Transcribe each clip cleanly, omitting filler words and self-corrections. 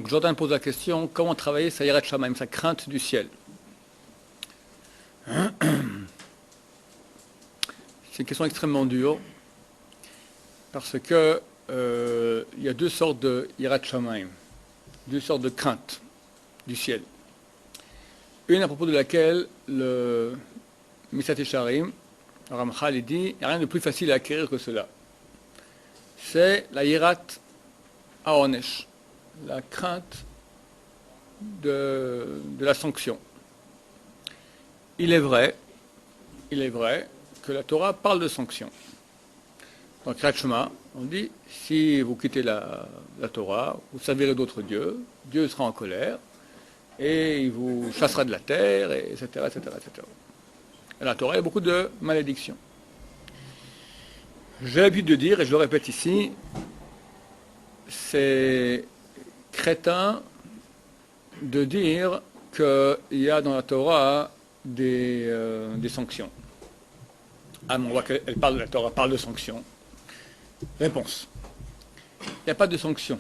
Donc Jordan pose la question, comment travailler sa yirat shamayim, sa crainte du ciel? C'est une question extrêmement dure, parce que il y a deux sortes de yirat shamayim, deux sortes de crainte du ciel. Une à propos de laquelle le Misat Yesharim, le Ramchal, il dit, il n'y a rien de plus facile à acquérir que cela. C'est la yirat haonesh, la crainte de la sanction. Il est vrai que la Torah parle de sanction. Dans Kriyat Shema, on dit, si vous quittez la Torah, vous servirez d'autres dieux, Dieu sera en colère, et il vous chassera de la terre, etc., etc., etc. Et la Torah, il y a beaucoup de malédictions. J'ai l'habitude de dire, et je le répète ici, c'est crétin de dire qu'il y a dans la Torah des sanctions. Ah, mais on voit qu'elle parle, la Torah parle de sanctions. Réponse. Il n'y a pas de sanctions.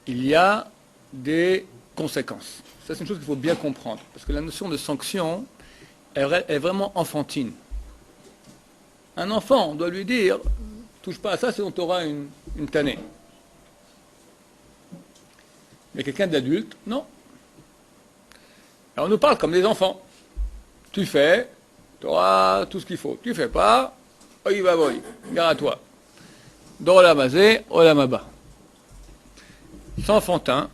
Il y a des conséquences. Ça, c'est une chose qu'il faut bien comprendre. Parce que la notion de sanction est vraiment enfantine. Un enfant, on doit lui dire, touche pas à ça, sinon tu auras une tannée. Mais quelqu'un d'adulte, non. Alors on nous parle comme des enfants. Tu fais, tu auras tout ce qu'il faut. Tu fais pas, oi va boy, gare à toi. Dans l'amazé, olamaba. C'est enfantin.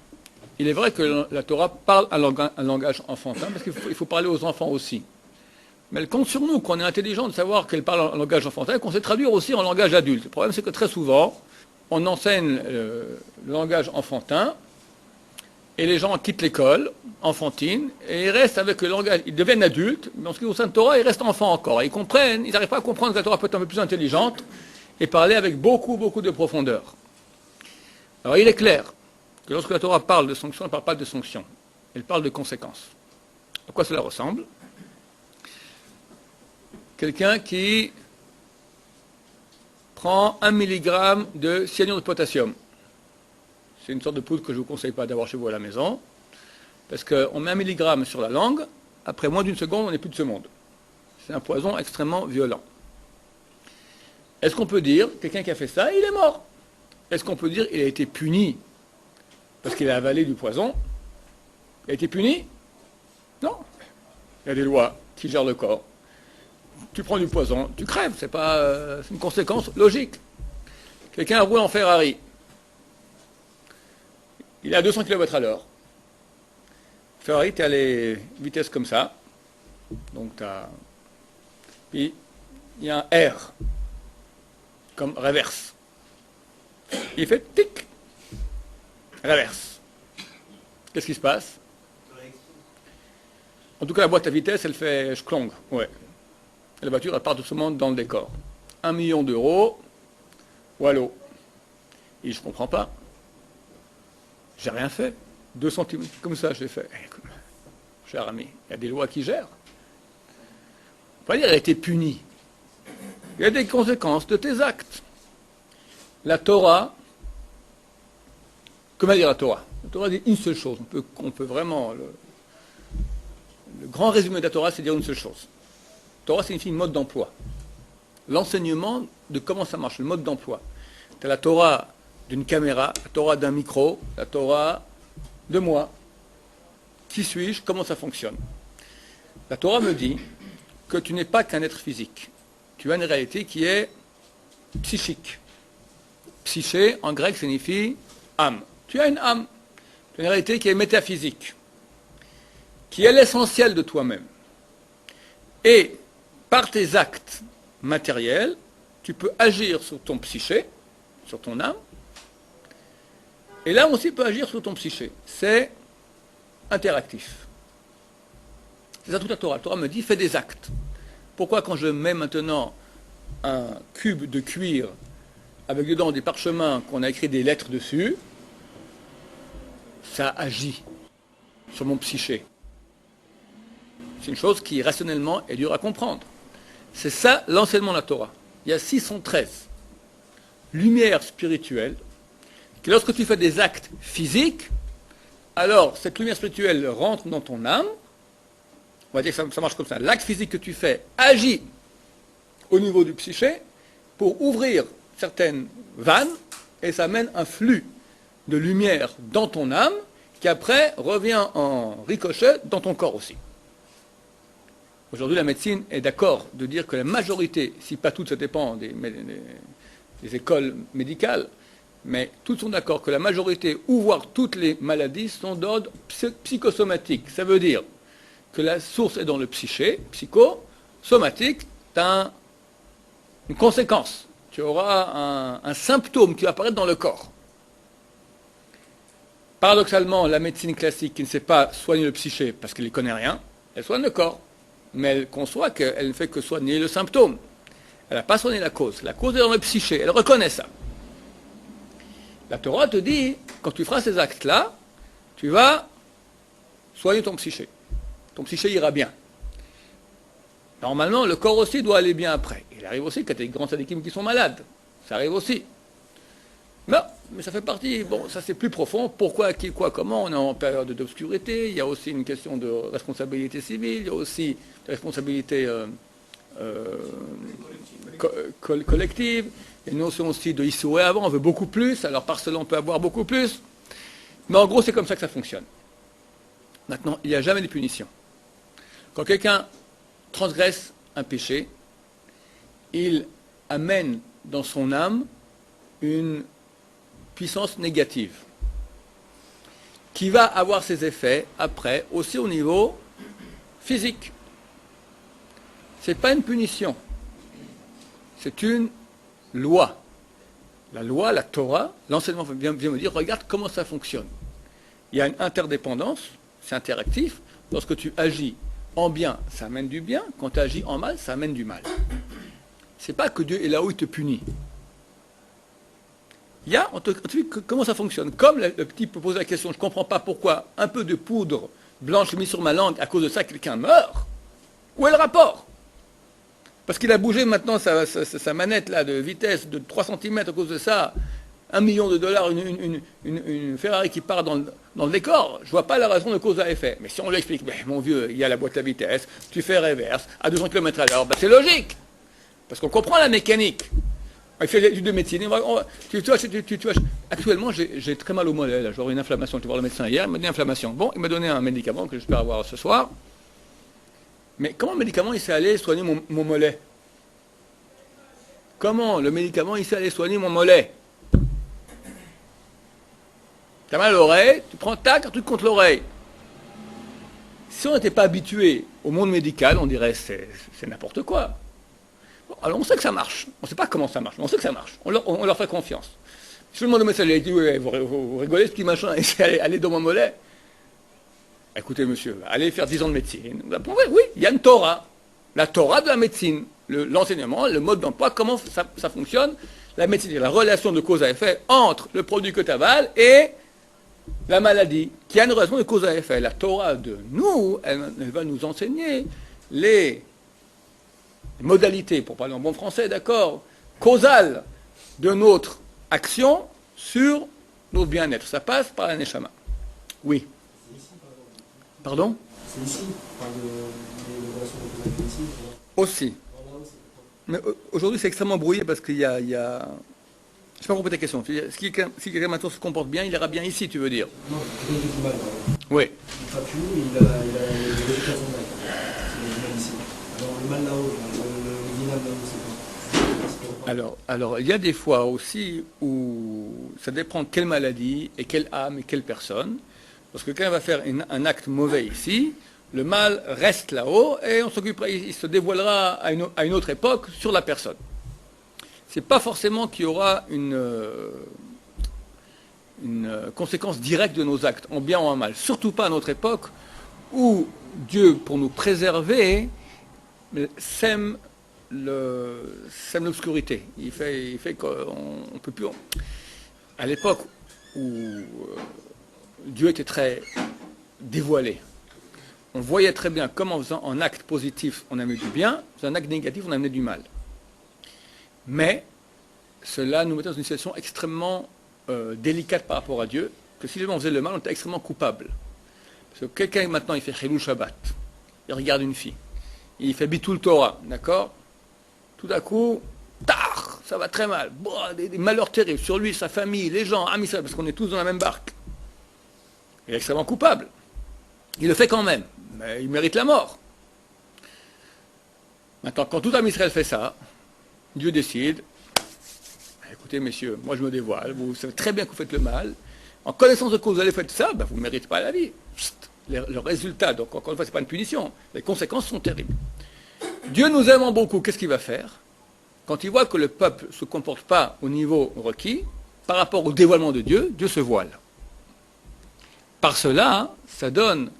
Il est vrai que la Torah parle un langage enfantin, parce qu'il faut parler aux enfants aussi. Mais elle compte sur nous, qu'on est intelligent de savoir qu'elle parle en langage enfantin, et qu'on sait traduire aussi en langage adulte. Le problème, c'est que très souvent, on enseigne le langage enfantin, et les gens quittent l'école enfantine, et ils restent avec le langage, ils deviennent adultes, mais en ce qui concerne la Torah, ils restent enfants encore. Et ils comprennent, ils n'arrivent pas à comprendre que la Torah peut être un peu plus intelligente, et parler avec beaucoup, beaucoup de profondeur. Alors il est clair que lorsque la Torah parle de sanctions, elle ne parle pas de sanctions, elle parle de conséquences. À quoi cela ressemble? Quelqu'un qui prend 1 mg de cyanure de potassium. C'est une sorte de poudre que je ne vous conseille pas d'avoir chez vous à la maison, parce qu'on met 1 mg sur la langue, après moins d'une seconde, on n'est plus de ce monde. C'est un poison extrêmement violent. Est-ce qu'on peut dire, quelqu'un qui a fait ça, il est mort? Est-ce qu'on peut dire, il a été puni parce qu'il a avalé du poison? Il a été puni? Non. Il y a des lois qui gèrent le corps. Tu prends du poison, tu crèves, c'est une conséquence logique. Quelqu'un roule en Ferrari. Il est à 200 km/h. Ferrari, tu as les vitesses comme ça. Donc puis il y a un R, comme reverse. Il fait tic, reverse. Qu'est-ce qui se passe? En tout cas, la boîte à vitesse, elle fait schklong, ouais. Et la voiture, elle part doucement dans le décor. 1 million d'euros, wallo. Et je ne comprends pas. J'ai rien fait. 2 cm comme ça, j'ai fait. Cher ami, il y a des lois qui gèrent. On va dire qu'elle a été punie. Il y a des conséquences de tes actes. La Torah, comment dire la Torah? La Torah dit une seule chose. On peut vraiment... Le grand résumé de la Torah, c'est dire une seule chose. Torah signifie une mode d'emploi. L'enseignement de comment ça marche, le mode d'emploi. Tu as la Torah d'une caméra, la Torah d'un micro, la Torah de moi. Qui suis-je? Comment ça fonctionne? La Torah me dit que tu n'es pas qu'un être physique. Tu as une réalité qui est psychique. Psyché, en grec, signifie âme. Tu as une âme. Tu as une réalité qui est métaphysique, qui est l'essentiel de toi-même. Et par tes actes matériels, tu peux agir sur ton psyché, sur ton âme, et l'âme aussi peut agir sur ton psyché. C'est interactif. C'est ça toute la Torah. La Torah me dit, fais des actes. Pourquoi quand je mets maintenant un cube de cuir avec dedans des parchemins qu'on a écrit des lettres dessus, ça agit sur mon psyché? C'est une chose qui, rationnellement, est dure à comprendre. C'est ça l'enseignement de la Torah. Il y a 613 lumières spirituelles que lorsque tu fais des actes physiques, alors cette lumière spirituelle rentre dans ton âme. On va dire que ça marche comme ça. L'acte physique que tu fais agit au niveau du psyché pour ouvrir certaines vannes et ça mène un flux de lumière dans ton âme qui après revient en ricochet dans ton corps aussi. Aujourd'hui, la médecine est d'accord de dire que la majorité, si pas toutes, ça dépend des écoles médicales, mais toutes sont d'accord que la majorité, ou voire toutes les maladies, sont d'ordre psychosomatique. Ça veut dire que la source est dans le psyché, psychosomatique, tu as une conséquence. Tu auras un symptôme qui va apparaître dans le corps. Paradoxalement, la médecine classique qui ne sait pas soigner le psyché parce qu'elle ne connaît rien, elle soigne le corps. Mais elle conçoit qu'elle ne fait que soigner le symptôme. Elle n'a pas soigné la cause. La cause est dans le psyché. Elle reconnaît ça. La Torah te dit, quand tu feras ces actes-là, tu vas soigner ton psyché. Ton psyché ira bien. Normalement, le corps aussi doit aller bien après. Il arrive aussi qu'il y a des grands tzadikim qui sont malades. Ça arrive aussi. Non, mais ça fait partie, bon, ça c'est plus profond. Pourquoi, qui, quoi, comment? On est en période d'obscurité. Il y a aussi une question de responsabilité civile. Il y a aussi de responsabilité collective. Il y a une notion aussi de ici et avant. On veut beaucoup plus. Alors par cela, on peut avoir beaucoup plus. Mais en gros, c'est comme ça que ça fonctionne. Maintenant, il n'y a jamais de punition. Quand quelqu'un transgresse un péché, il amène dans son âme une puissance négative qui va avoir ses effets après aussi au niveau physique. Ce n'est pas une punition, c'est une loi. La loi, la Torah, l'enseignement vient me dire, regarde comment ça fonctionne. Il y a une interdépendance, c'est interactif. Lorsque tu agis en bien, ça amène du bien. Quand tu agis en mal, ça amène du mal. Ce n'est pas que Dieu est là où il te punit. Il y a, comment ça fonctionne? Comme le petit peut poser la question, je ne comprends pas pourquoi un peu de poudre blanche mise sur ma langue, à cause de ça, quelqu'un meurt. Où est le rapport? Parce qu'il a bougé maintenant sa manette là, de vitesse de 3 cm à cause de ça, $1 million, une Ferrari qui part dans le décor, je ne vois pas la raison de cause à effet. Mais si on lui explique, ben, mon vieux, il y a la boîte à vitesse, tu fais reverse à 200 km/h, ben, c'est logique. Parce qu'on comprend la mécanique. Il fait l'étude de médecine. Actuellement, j'ai très mal au mollet. Là. Je vais avoir une inflammation. Tu vois le médecin hier, il m'a dit inflammation. Bon, il m'a donné un médicament que j'espère avoir ce soir. Mais comment le médicament il s'est allé soigner mon mollet? Comment le médicament il s'est allé soigner mon mollet? Tu as mal à l'oreille, tu prends tac, un truc contre l'oreille. Si on n'était pas habitué au monde médical, on dirait c'est n'importe quoi. Bon, alors on sait que ça marche. On ne sait pas comment ça marche, mais on sait que ça marche. On leur fait confiance. Si je demande au médecin, il dit ouais, vous rigolez ce petit machin, et c'est aller dans mon mollet. Écoutez monsieur, allez faire 10 ans de médecine. Oui, il y a une Torah. La Torah de la médecine. L'enseignement, le mode d'emploi, comment ça fonctionne. La médecine, la relation de cause à effet entre le produit que tu avales et la maladie, qui a une relation de cause à effet. La Torah de nous, elle va nous enseigner les modalités, pour parler en bon français, d'accord, causales de notre action sur notre bien-être. Ça passe par la Neshama. Oui. Pardon? C'est ici, on parle de relations de cause à effet ici. Aussi. Mais aujourd'hui, c'est extrêmement brouillé parce qu'il y a... Je n'ai pas compris ta question. Si quelqu'un maintenant se comporte bien, il ira bien ici, tu veux dire? Non, quelqu'un qui est mal. Oui. Il frappe tout, il a des végétations de mal. C'est mal ici. Alors le mal là-haut, le vilain là-haut, c'est quoi? Alors, il y a des fois aussi où ça dépend de quelle maladie et quelle âme et quelle personne. Parce que quelqu'un va faire un acte mauvais ici, le mal reste là-haut et on s'occupera, il se dévoilera à une autre époque sur la personne. Ce n'est pas forcément qu'il y aura une conséquence directe de nos actes, en bien ou en mal. Surtout pas à notre époque où Dieu, pour nous préserver, sème l'obscurité. Il fait qu'on ne peut plus... À l'époque où Dieu était très dévoilé, on voyait très bien comment en faisant un acte positif, on amenait du bien, en faisant un acte négatif, on amenait du mal. Mais cela nous mettait dans une situation extrêmement délicate par rapport à Dieu, que si on faisait le mal, on était extrêmement coupable. Parce que quelqu'un maintenant, il fait Chilul Shabbat, il regarde une fille, il fait Bitul Torah, d'accord? Tout à coup, tard, ça va très mal, des malheurs terribles sur lui, sa famille, les gens, Am Israël, parce qu'on est tous dans la même barque. Il est extrêmement coupable. Il le fait quand même, mais il mérite la mort. Maintenant, quand tout Am Israël fait ça, Dieu décide, écoutez messieurs, moi je me dévoile, vous savez très bien que vous faites le mal, en connaissance de cause vous allez faire ça, vous ne méritez pas la vie. Le résultat, donc encore une fois, ce n'est pas une punition, les conséquences sont terribles. Dieu nous aimant beaucoup, qu'est-ce qu'il va faire? Quand il voit que le peuple ne se comporte pas au niveau requis, par rapport au dévoilement de Dieu, Dieu se voile. Par cela, ça donne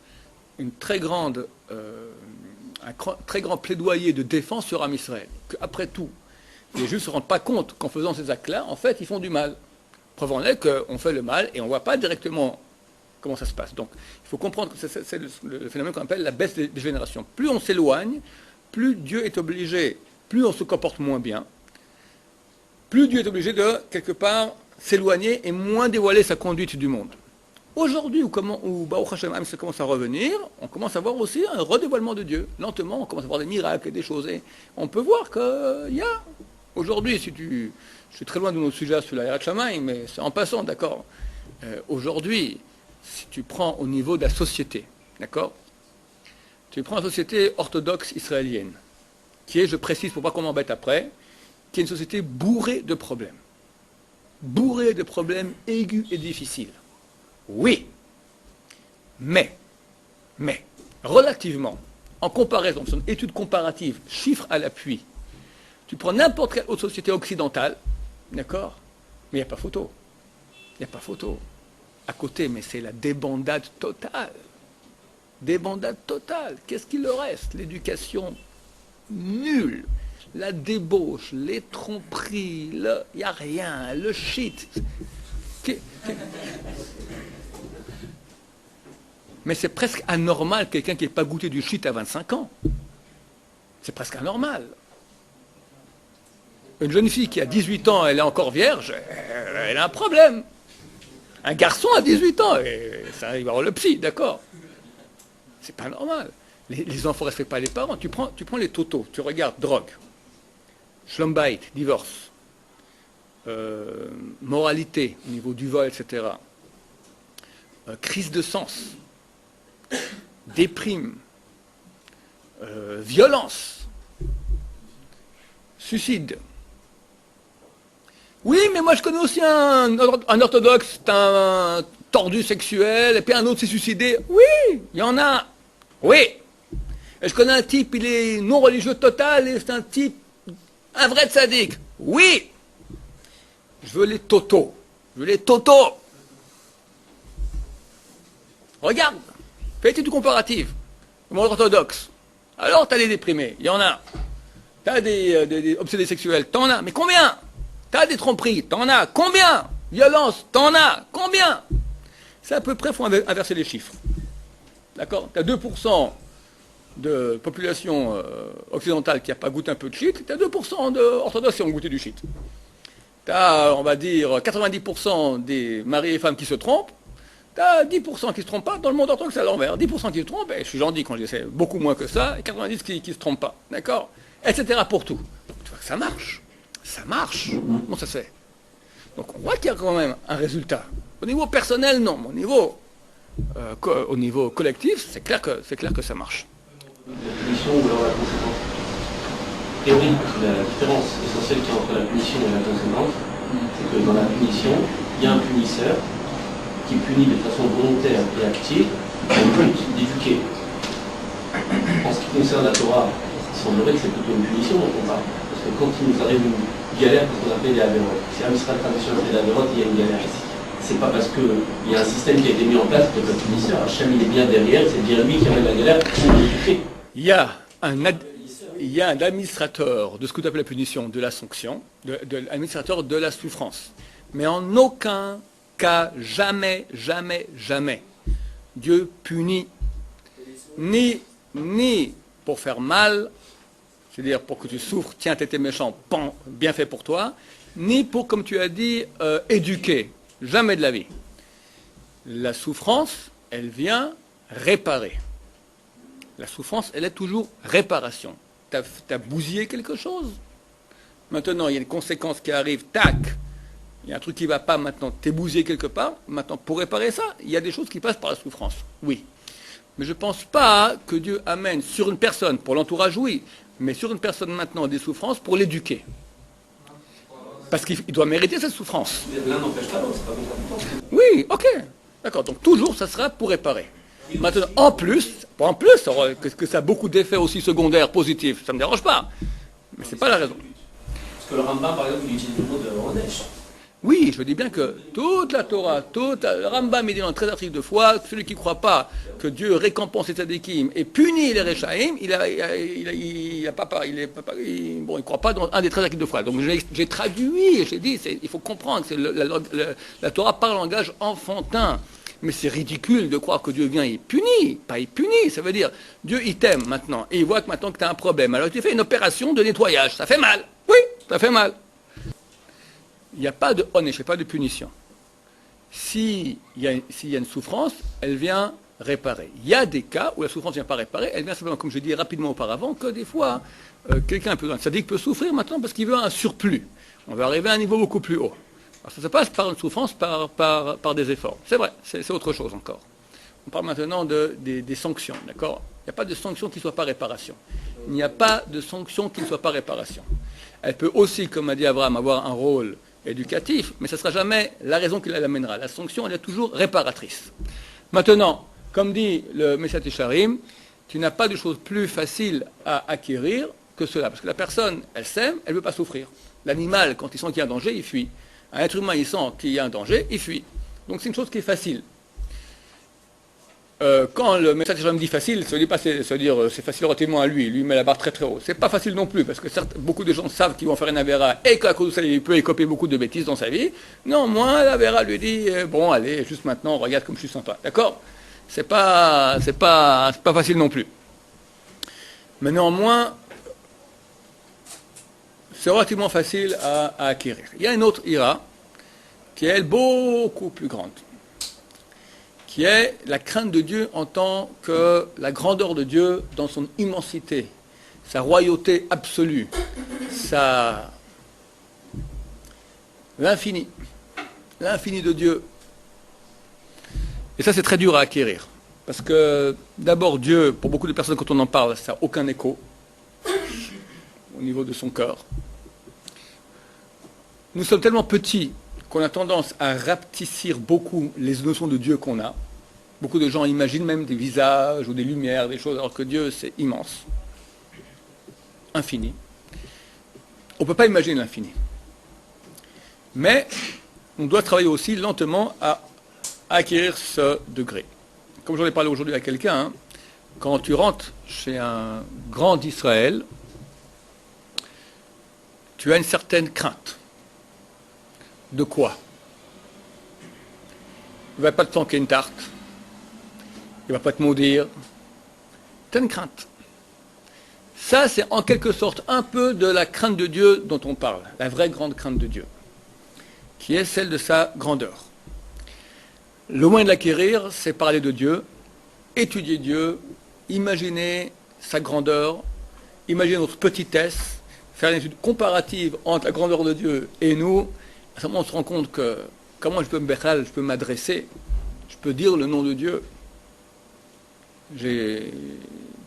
une très grande, un très grand plaidoyer de défense sur Am Israël. Après tout, les Juifs ne se rendent pas compte qu'en faisant ces actes-là, en fait, ils font du mal. Preuve en est qu'on fait le mal et on ne voit pas directement comment ça se passe. Donc, il faut comprendre que c'est le phénomène qu'on appelle la baisse des générations. Plus on s'éloigne, plus Dieu est obligé, plus on se comporte moins bien, plus Dieu est obligé de, quelque part, s'éloigner et moins dévoiler sa conduite du monde. Aujourd'hui, où Baruch Hashem, ça commence à revenir, on commence à voir aussi un redévoilement de Dieu. Lentement, on commence à voir des miracles et des choses. Et on peut voir qu'il y a... Aujourd'hui, je suis très loin de nos sujets sur la Yirat Shamayim, mais c'est en passant, d'accord. Aujourd'hui, si tu prends au niveau de la société, d'accord, tu prends la société orthodoxe israélienne, qui est, je précise pour pas qu'on m'embête après, qui est une société bourrée de problèmes. Bourrée de problèmes aigus et difficiles. Oui, mais, relativement, en comparaison, son étude comparative, chiffres à l'appui, tu prends n'importe quelle autre société occidentale, d'accord, mais il n'y a pas photo. Il n'y a pas photo. À côté, mais c'est la débandade totale. Débandade totale. Qu'est-ce qu'il leur reste? L'éducation nulle. La débauche, les tromperies, il n'y a rien, le shit. Mais c'est presque anormal quelqu'un qui n'ait pas goûté du shit à 25 ans. C'est presque anormal. Une jeune fille qui a 18 ans, elle est encore vierge, elle a un problème. Un garçon à 18 ans, et ça arrive à avoir le psy, d'accord. C'est pas normal. Les enfants ne respectent pas les parents. Tu prends les totos, tu regardes drogue, schlumbait, divorce, moralité au niveau du vol, etc. Crise de sens, déprime, violence, suicide. Oui, mais moi je connais aussi un orthodoxe, un tordu sexuel, et puis un autre s'est suicidé. Oui, il y en a. Oui. Et je connais un type, il est non religieux total, et c'est un type, un vrai tzaddik. Oui. Je veux les totos. Je veux les totos. Regarde. Fais étude comparative. Le monde orthodoxe. Alors t'as des déprimés, il y en a. T'as des obsédés sexuels, t'en as. Mais combien? T'as des tromperies, t'en as. Combien? Violence, t'en as. Combien? C'est à peu près, il faut inverser les chiffres. D'accord? T'as 2% de population occidentale qui n'a pas goûté un peu de shit, t'as 2% d'orthodoxes qui ont goûté du shit. T'as, on va dire, 90% des maris et femmes qui se trompent, t'as 10% qui ne se trompent pas, dans le monde orthodoxe c'est à l'envers. 10% qui se trompent, et je suis gentil quand je dis c'est beaucoup moins que ça, et 90% qui ne se trompent pas. D'accord? Etc. pour tout. Donc, tu vois que ça marche. Ça marche. Comment ça se fait? Donc on voit qu'il y a quand même un résultat. Au niveau personnel, non. Mais au niveau collectif, c'est clair que ça marche. La punition ou alors la conséquence théorique, la différence essentielle qu'il y a entre la punition et la conséquence, c'est que dans la punition, il y a un punisseur qui punit de façon volontaire et active dans le but d'éduquer. En ce qui concerne la Torah, il semblerait que c'est plutôt une punition dont on parle. Parce que quand il nous arrive une galère, parce qu'on appelle des avérotes, si Am Israël traditionnel fait des avérotes, il y a une galère ici. C'est pas parce qu'il y a un système qui a été mis en place que le punisseur, Hachem il est bien derrière, c'est bien lui qui amène la galère pour l'éduquer. Il y a un administrateur de ce que tu appelles la punition, de la sanction, de l'administrateur de la souffrance. Mais en aucun cas, jamais, Dieu punit ni pour faire mal, c'est-à-dire pour que tu souffres, tiens, t'étais méchant, pan, bien fait pour toi, ni pour, comme tu as dit, éduquer. Jamais de la vie. La souffrance, elle vient réparer. La souffrance, elle est toujours réparation. Tu as bousillé quelque chose. Maintenant, il y a une conséquence qui arrive, tac, il y a un truc qui ne va pas maintenant, tu es bousillé quelque part. Maintenant, pour réparer ça, il y a des choses qui passent par la souffrance. Oui. Mais je ne pense pas que Dieu amène sur une personne, pour l'entourage, oui, mais sur une personne maintenant des souffrances pour l'éduquer. Parce qu'il doit mériter cette souffrance. L'un n'empêche pas l'autre, c'est pas contradictoire. Oui, ok. D'accord, donc toujours, ça sera pour réparer. Maintenant, en plus, que ça a beaucoup d'effets aussi secondaires, positifs, ça ne me dérange pas. Mais ce n'est pas la raison. Parce que le Rambam, par exemple, il utilise le mot de Ronesh. Oui, je dis bien que toute la Torah, le Rambam, il dit dans le 13 articles de foi, celui qui ne croit pas que Dieu récompense les tzadikim et punit les Rechaim, il ne croit pas dans un des 13 articles de foi. Donc j'ai traduit, j'ai dit, il faut comprendre que la Torah parle en langage enfantin. Mais c'est ridicule de croire que Dieu vient et il punit. Pas il punit, ça veut dire Dieu il t'aime maintenant et il voit que maintenant que tu as un problème. Alors tu fais une opération de nettoyage, ça fait mal. Oui, ça fait mal. Il n'y a pas de onesh, il n'y a pas de punition. S'il y a une souffrance, elle vient réparer. Il y a des cas où la souffrance ne vient pas réparer, elle vient simplement, comme je dis rapidement auparavant, que des fois, quelqu'un peut souffrir maintenant parce qu'il veut un surplus. On va arriver à un niveau beaucoup plus haut. Alors ça se passe par une souffrance, par des efforts. C'est vrai, c'est autre chose encore. On parle maintenant des sanctions, d'accord? Il n'y a pas de sanction qui ne soit pas réparation. Il n'y a pas de sanction qui ne soit pas réparation. Elle peut aussi, comme a dit Abraham, avoir un rôle éducatif, mais ce ne sera jamais la raison qui l'amènera. La sanction, elle est toujours réparatrice. Maintenant, comme dit le Messiah Tisharim, tu n'as pas de chose plus facile à acquérir que cela. Parce que la personne, elle s'aime, elle ne veut pas souffrir. L'animal, quand il sent qu'il y a un danger, il fuit. Un être humain, il sent qu'il y a un danger, il fuit. Donc c'est une chose qui est facile. Quand le message me dit facile, ça veut dire c'est facile relativement à lui. Lui met la barre très très haut. C'est pas facile non plus, parce que certes, beaucoup de gens savent qu'ils vont faire une avéra et qu'à cause de ça, il peut écoper beaucoup de bêtises dans sa vie. Néanmoins, l'avéra lui dit bon, allez, juste maintenant, regarde comme je suis sympa. D'accord? C'est pas facile non plus. Mais néanmoins, c'est relativement facile à acquérir. Il y a une autre ira qui est elle, beaucoup plus grande, qui est la crainte de Dieu en tant que la grandeur de Dieu dans son immensité, sa royauté absolue, l'infini de Dieu. Et ça, c'est très dur à acquérir. Parce que, d'abord, Dieu, pour beaucoup de personnes, quand on en parle, ça n'a aucun écho au niveau de son cœur. Nous sommes tellement petits qu'on a tendance à rapetissir beaucoup les notions de Dieu qu'on a. Beaucoup de gens imaginent même des visages ou des lumières, des choses, alors que Dieu, c'est immense, infini. On ne peut pas imaginer l'infini. Mais on doit travailler aussi lentement à acquérir ce degré. Comme j'en ai parlé aujourd'hui à quelqu'un, quand tu rentres chez un grand d'Israël, tu as une certaine crainte. De quoi? Il ne va pas te planquer une tarte. Il ne va pas te maudire. Tu as une crainte. Ça, c'est en quelque sorte un peu de la crainte de Dieu dont on parle. La vraie grande crainte de Dieu. Qui est celle de sa grandeur. Le moyen de l'acquérir, c'est parler de Dieu, étudier Dieu, imaginer sa grandeur, imaginer notre petitesse, faire une étude comparative entre la grandeur de Dieu et nous. À ce moment, on se rend compte que comment je peux m'adresser, je peux dire le nom de Dieu. J'ai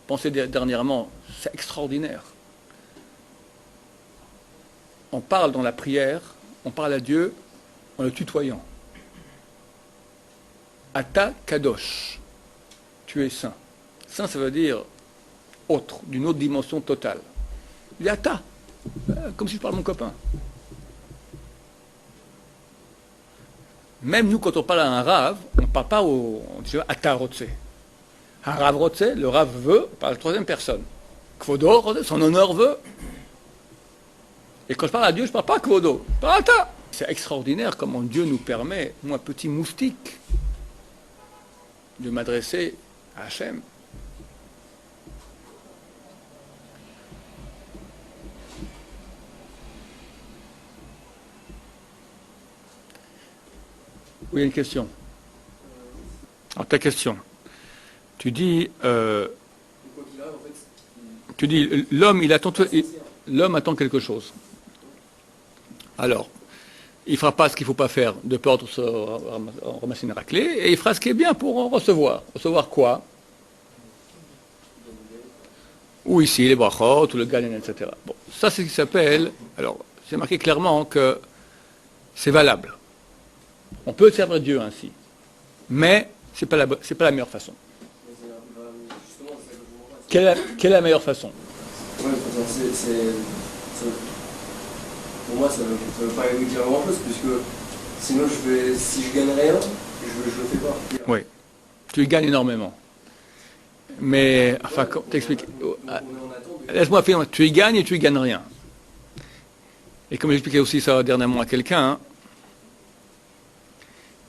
pensé dernièrement, c'est extraordinaire. On parle dans la prière, on parle à Dieu en le tutoyant. Ata Kadosh, tu es saint. Saint, ça veut dire autre, d'une autre dimension totale. Il dit Ata, comme si je parle à mon copain. Même nous, quand on parle à un rave, on ne parle pas on dit Ata Rotse. Un rave Rotse, le rave veut, par la troisième personne. Kvodo, son honneur veut. Et quand je parle à Dieu, je ne parle pas à Kvodo, je parle à Ata. C'est extraordinaire comment Dieu nous permet, moi, petit moustique, de m'adresser à Hachem. Oui, il y a une question. Alors, ta question. Tu dis, l'homme attend quelque chose. Alors, il ne fera pas ce qu'il ne faut pas faire de peur de se ramasser une raclée, et il fera ce qui est bien pour en recevoir. Recevoir quoi? Ou ici, les brachot, ou le galen, etc. Bon, ça c'est ce qui s'appelle, alors, c'est marqué clairement que c'est valable. On peut servir Dieu ainsi. Mais ce n'est pas la meilleure façon. Quelle est la meilleure façon? Ouais, pour moi, ça ne veut pas dire grand-chose, puisque sinon, si je gagne rien, je le fais pas. Oui, tu gagnes énormément. Mais, enfin, t'expliques. Laisse-moi finir. Tu y gagnes et tu y gagnes rien. Et comme j'expliquais aussi ça dernièrement à quelqu'un, hein,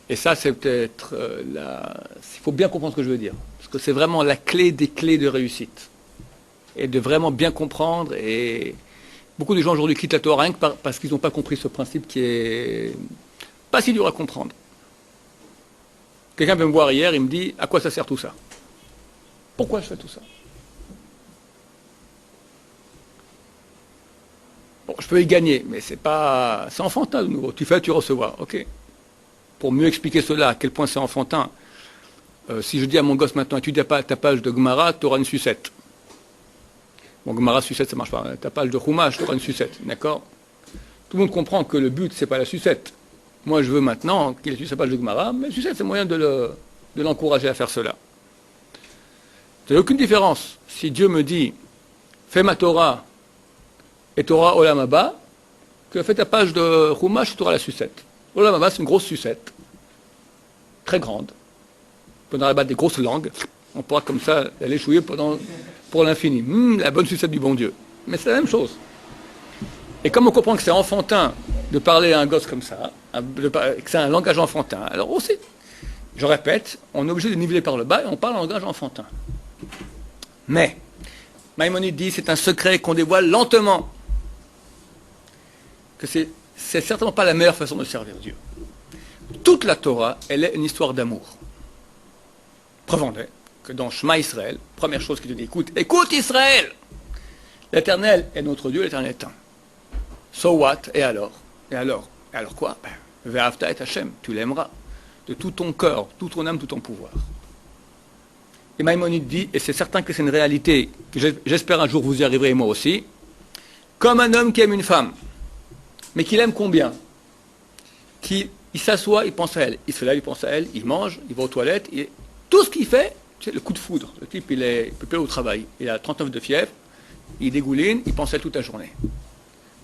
et ça, c'est peut-être il faut bien comprendre ce que je veux dire. Parce que c'est vraiment la clé des clés de réussite. Et de vraiment bien comprendre. Et beaucoup de gens aujourd'hui quittent la Torah rien que parce qu'ils n'ont pas compris ce principe qui est pas si dur à comprendre. Quelqu'un vient me voir hier, il me dit, à quoi ça sert tout ça? Pourquoi je fais tout ça? Bon, je peux y gagner, mais c'est enfantin de nouveau. Tu fais, tu recevras. Ok. Pour mieux expliquer cela, à quel point c'est enfantin, si je dis à mon gosse maintenant, étudie pas ta page de Gemara, tu auras une sucette. Bon, Gemara, sucette, ça marche pas. Ta page de Chumash, tu auras une sucette. D'accord? Tout le monde comprend que le but, c'est pas la sucette. Moi, je veux maintenant qu'il étudie sa page de Gemara, mais la sucette, c'est moyen de l'encourager à faire cela. Il n'y a aucune différence. Si Dieu me dit, fais ma Torah et Torah Olam Haba, que fais ta page de Chumash, tu auras la sucette. Olam Haba, c'est une grosse sucette, très grande. On pourra battre des grosses langues, on pourra comme ça aller chouiller pour l'infini. La bonne sucette du bon Dieu. Mais c'est la même chose. Et comme on comprend que c'est enfantin de parler à un gosse comme ça, que c'est un langage enfantin, alors aussi, je répète, on est obligé de niveler par le bas et on parle en langage enfantin. Mais, Maïmonide dit, c'est un secret qu'on dévoile lentement. Que c'est certainement pas la meilleure façon de servir Dieu. Toute la Torah, elle est une histoire d'amour. Preuve en est que dans Shema Israël, première chose qu'il te dit, écoute Israël! L'Éternel est notre Dieu, l'Éternel est un. So what? Et alors? Et alors quoi? Ve'avta et Hashem, tu l'aimeras. De tout ton cœur, toute ton âme, tout ton pouvoir. Et Maïmonide dit, et c'est certain que c'est une réalité, que j'espère un jour vous y arriverez, et moi aussi, comme un homme qui aime une femme, mais qu'il aime combien? Il s'assoit, il pense à elle, il se lève, il pense à elle, il mange, il va aux toilettes, tout ce qu'il fait, c'est le coup de foudre. Le type, il peut plus aller au travail, il a 39 de fièvre, il dégouline, il pense à elle toute la journée.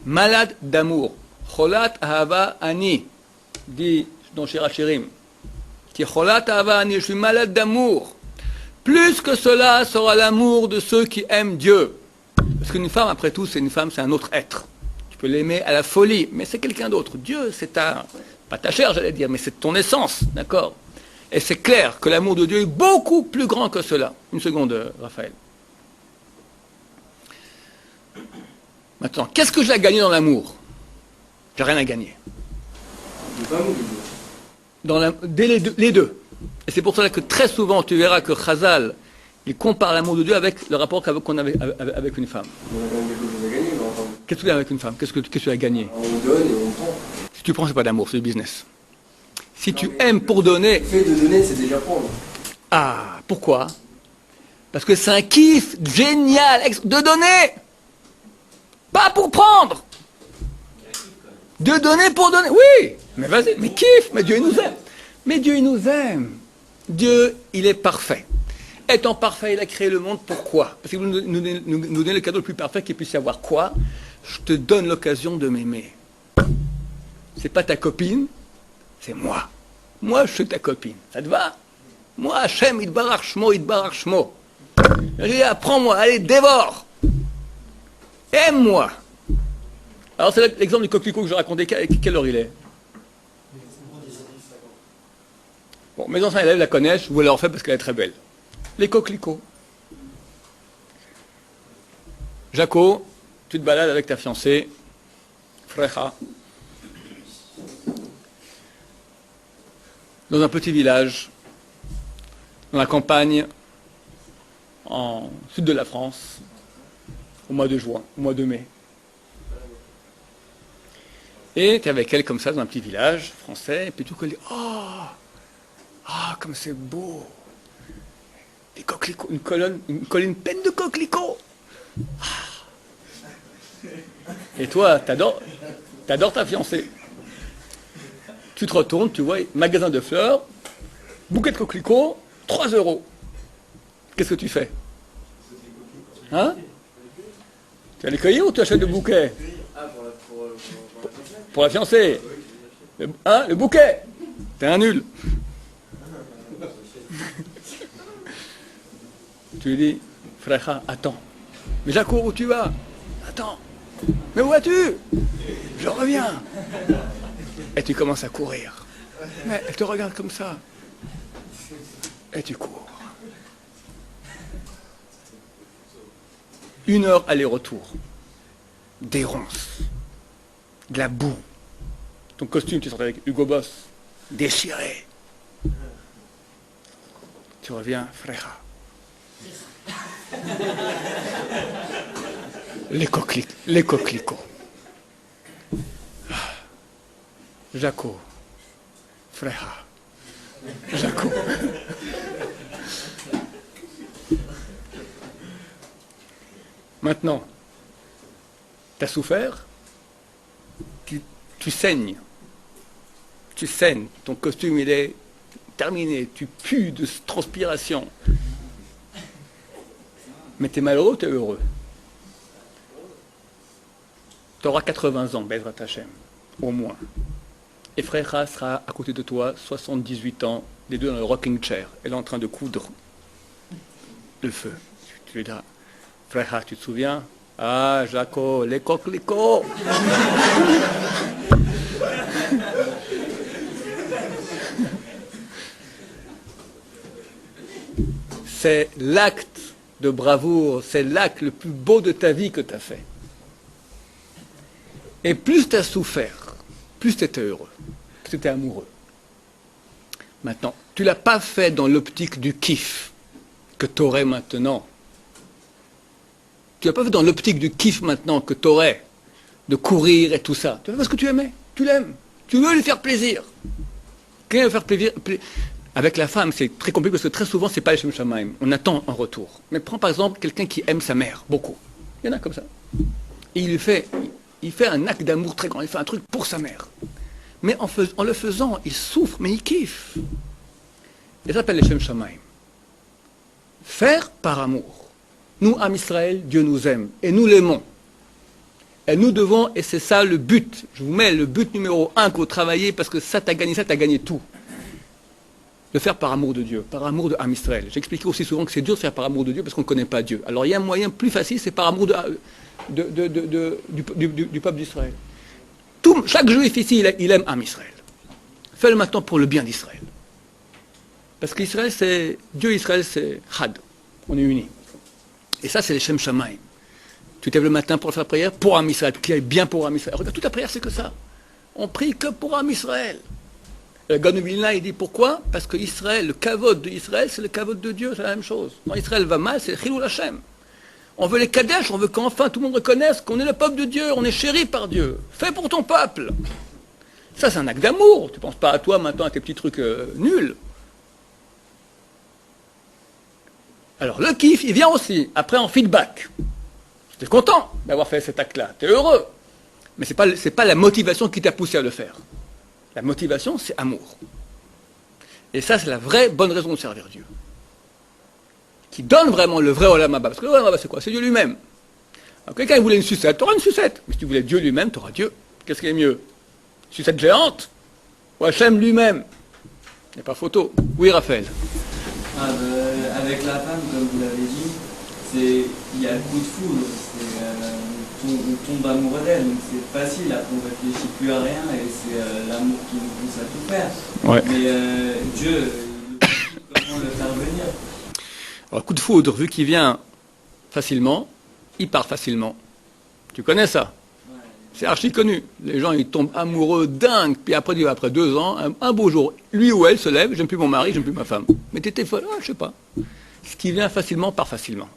Malade d'amour, cholat ahava ani, dit dans Shir HaShirim, qui cholat ahava ani, je suis malade d'amour. Plus que cela sera l'amour de ceux qui aiment Dieu. Parce qu'une femme, après tout, c'est un autre être. Tu peux l'aimer à la folie, mais c'est quelqu'un d'autre. Dieu, c'est pas ta chair, j'allais dire, mais c'est ton essence, d'accord? Et c'est clair que l'amour de Dieu est beaucoup plus grand que cela. Une seconde, Raphaël. Maintenant, qu'est-ce que j'ai à gagner dans l'amour? J'ai rien à gagner. Dès les deux. Et c'est pour cela que très souvent, tu verras que Chazal, il compare l'amour de Dieu avec le rapport qu'on avait avec une femme. Qu'est-ce que tu as avec une femme? Qu'est-ce que tu as gagné? On donne et on prend. Si tu prends, c'est pas d'amour, c'est du business. Si tu aimes pour donner... Le fait de donner, c'est déjà prendre. Ah, pourquoi? Parce que c'est un kiff génial de donner. Pas pour prendre. De donner pour donner. Oui, mais vas-y, mais kiff, mais Dieu il nous aime. Mais Dieu il nous aime. Dieu, il est parfait. Étant parfait, il a créé le monde. Pourquoi? Parce qu'il nous donne le cadeau le plus parfait qu'il puisse y avoir. Quoi? Je te donne l'occasion de m'aimer. C'est pas ta copine, c'est moi. Moi, je suis ta copine. Ça te va? Moi, Hachem, Yitbarach Shmo. Je dis, apprends-moi, allez, dévore. Aime-moi. Alors, c'est l'exemple du coquelicot que je racontais. Quelle heure il est? Bon, mes anciens élèves la connaissent, je vous la refais parce qu'elle est très belle. Les coquelicots. Jaco, tu te balades avec ta fiancée, Frecha. dans un petit village, dans la campagne, en sud de la France, au mois de juin, au mois de mai. Et tu es avec elle comme ça, dans un petit village français, et puis tout elle dit « Oh, comme c'est beau! Des coquelicots, une colline pleine de coquelicots! Et toi, t'adores ta fiancée. Tu te retournes, tu vois, magasin de fleurs, bouquet de coquelicots, 3 €. Qu'est-ce que tu fais? Hein? Tu vas les cueillir ou tu achètes le bouquet? Pour la fiancée. Le bouquet. T'es un nul. Tu lui dis, frère, attends. Mais Jaco, où tu vas? Attends. Mais où vas-tu? Je reviens. Et tu commences à courir. Mais elle te regarde comme ça. Et tu cours. 1 heure aller-retour. Des ronces. De la boue. Ton costume, tu sortais avec Hugo Boss. Déchiré. Tu reviens, frère. Les coquelicots. Jaco. Frère. Jaco. Maintenant, tu as souffert, tu saignes. Tu saignes. Ton costume, il est terminé. Tu pues de transpiration. Mais tu es malheureux ou tu es heureux? Tu auras 80 ans, Bezrat Hashem, au moins. Et Frère sera à côté de toi, 78 ans, les deux dans le rocking chair. Elle est en train de coudre le feu. Tu lui diras, Frère, tu te souviens? Ah, Jaco, les coquelicots. C'est l'acte de bravoure, c'est l'acte le plus beau de ta vie que tu as fait. Et plus tu as souffert, plus tu étais heureux, plus tu étais amoureux. Maintenant, tu ne l'as pas fait dans l'optique du kiff que tu aurais maintenant. Tu ne l'as pas fait dans l'optique du kiff maintenant que tu aurais, de courir et tout ça. Tu l'as fait parce que tu aimais, tu l'aimes, tu veux lui faire plaisir. Quelqu'un veut faire plaisir. Avec la femme, c'est très compliqué parce que très souvent, c'est pas les Shem Shamaim. On attend un retour. Mais prends par exemple quelqu'un qui aime sa mère, beaucoup. Il y en a comme ça. Et il fait un acte d'amour très grand. Il fait un truc pour sa mère. Mais en le faisant, il souffre, mais il kiffe. Et ça s'appelle les Shem Shamaim. Faire par amour. Nous, Am Israël, Dieu nous aime. Et nous l'aimons. Et nous devons, et c'est ça le but. Je vous mets le but numéro 1 que vous travaillez parce que ça t'a gagné tout. De faire par amour de Dieu, par amour de Am Israël. J'expliquais aussi souvent que c'est dur de faire par amour de Dieu parce qu'on ne connaît pas Dieu. Alors il y a un moyen plus facile, c'est par amour du peuple d'Israël. Chaque juif ici, il aime Am Israël. Fais-le maintenant pour le bien d'Israël. Parce qu'Israël, c'est Dieu, Israël, c'est Had. On est unis. Et ça, c'est les Shem Shamaim. Tu t'es le matin pour faire prière pour Am Israël, qu'il aille bien pour Am Israël. Regarde, toute la prière, c'est que ça. On prie que pour Am Israël. Le Gaon de Vilna, il dit pourquoi? Parce que Israël, le kavod d'Israël, c'est le kavod de Dieu, c'est la même chose. Quand Israël va mal, c'est Chilul Hashem. On veut les Kadesh, on veut qu'enfin tout le monde reconnaisse qu'on est le peuple de Dieu, on est chéri par Dieu. Fais pour ton peuple. Ça, c'est un acte d'amour. Tu ne penses pas à toi maintenant, à tes petits trucs nuls. Alors, le kiff, il vient aussi, après en feedback. Tu es content d'avoir fait cet acte-là, tu es heureux. Mais ce n'est pas la motivation qui t'a poussé à le faire. La motivation, c'est amour. Et ça, c'est la vraie bonne raison de servir Dieu. Qui donne vraiment le vrai Olam Haba. Parce que le Olam Haba, c'est quoi? C'est Dieu lui-même. Alors, quelqu'un voulait une sucette, tu auras une sucette. Mais si tu voulais Dieu lui-même, tu auras Dieu. Qu'est-ce qui est mieux? Sucette géante? Ou Hachem lui-même? Il n'y a pas photo. Oui, Raphaël. Avec la femme, comme vous l'avez dit, il y a le coup de foudre. On tombe amoureux d'elle, donc c'est facile, après on réfléchit plus à rien et c'est l'amour qui nous pousse à tout faire. Ouais. Mais Dieu, comment le faire venir? Alors, coup de foudre, vu qu'il vient facilement, il part facilement. Tu connais ça? Ouais. C'est archi connu. Les gens, ils tombent amoureux, dingues, puis après 2 ans, un beau jour, lui ou elle se lève, j'aime plus mon mari, j'aime plus ma femme. Mais t'étais folle, je sais pas. Ce qui vient facilement par facilement.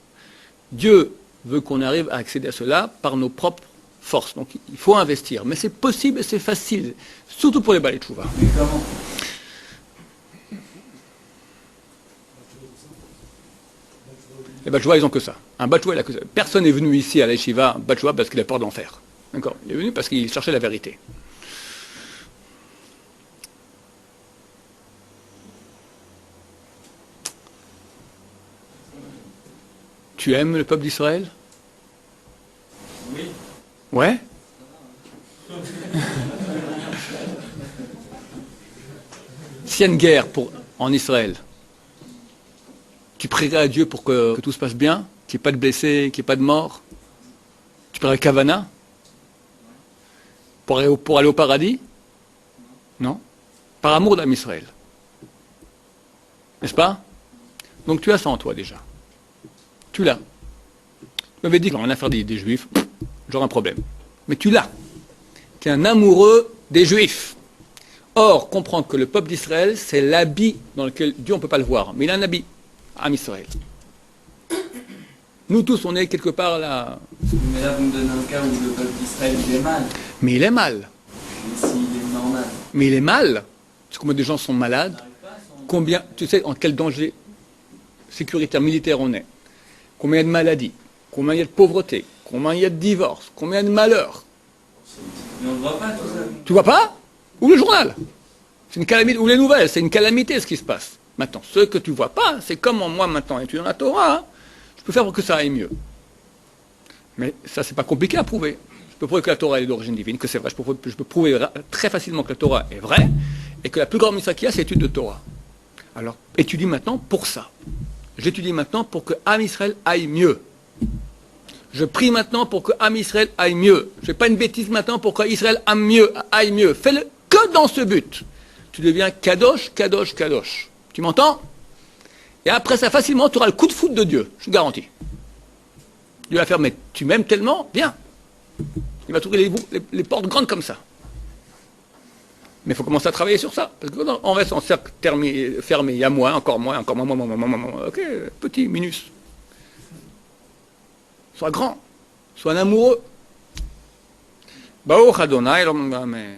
Dieu veut qu'on arrive à accéder à cela par nos propres forces. Donc il faut investir. Mais c'est possible et c'est facile, surtout pour les balais de chouva. Mais comment? Les Batchoua, ils ont que ça. Un Batchoua, il a que ça. Personne n'est venu ici à l'Eshiva, Batchoua, parce qu'il a peur de l'enfer. D'accord? Il est venu parce qu'il cherchait la vérité. Tu aimes le peuple d'Israël? Oui. Ouais? S'il y a une guerre en Israël, tu prierais à Dieu pour que tout se passe bien, qu'il n'y ait pas de blessés, qu'il n'y ait pas de morts? Tu prierais à Kavana? Pour aller au paradis? Non? Par amour d'âme Israël. N'est-ce pas? Donc tu as ça en toi déjà. Tu l'as. Tu m'avais dit qu'en affaire des Juifs, j'aurais un problème. Mais tu l'as. Tu es un amoureux des Juifs. Or, comprends que le peuple d'Israël, c'est l'habit dans lequel Dieu, on ne peut pas le voir, mais il a un habit, Am Israël. Nous tous, on est quelque part là. Mais là, vous me donnez un cas où le peuple d'Israël, il est mal. Mais il est mal. Mais s'il est normal. Mais il est mal. Tu sais combien de gens sont malades? Combien, tu sais en quel danger sécuritaire, militaire on est? Combien il y a de maladies? Combien il y a de pauvreté? Combien il y a de divorces? Combien il y a de malheurs? Mais on ne voit pas tout ça. Tu vois pas? Ou le journal? C'est une calamité. Ou les nouvelles, c'est une calamité ce qui se passe. Maintenant, ce que tu vois pas, c'est comme moi maintenant étudiant la Torah, hein, je peux faire pour que ça aille mieux. Mais ça, c'est pas compliqué à prouver. Je peux prouver que la Torah est d'origine divine, que c'est vrai. Je peux prouver très facilement que la Torah est vraie, et que la plus grande mitzvah qu'il y a, c'est l'étude de Torah. Alors, étudie maintenant pour ça. J'étudie maintenant pour que Am Israël aille mieux. Je prie maintenant pour que Am Israël aille mieux. Je ne fais pas une bêtise maintenant pour que Israël aille mieux. Fais-le que dans ce but. Tu deviens kadosh, kadosh, kadosh. Tu m'entends? Et après ça, facilement, tu auras le coup de foudre de Dieu. Je te garantis. Dieu va faire, mais tu m'aimes tellement, viens. Il va trouver les portes grandes comme ça. Mais il faut commencer à travailler sur ça. Parce qu'on reste en cercle fermé. Il y a moi, encore moi. Ok, petit, minus. Sois grand. Sois un amoureux. Baruch Adonai, Amen.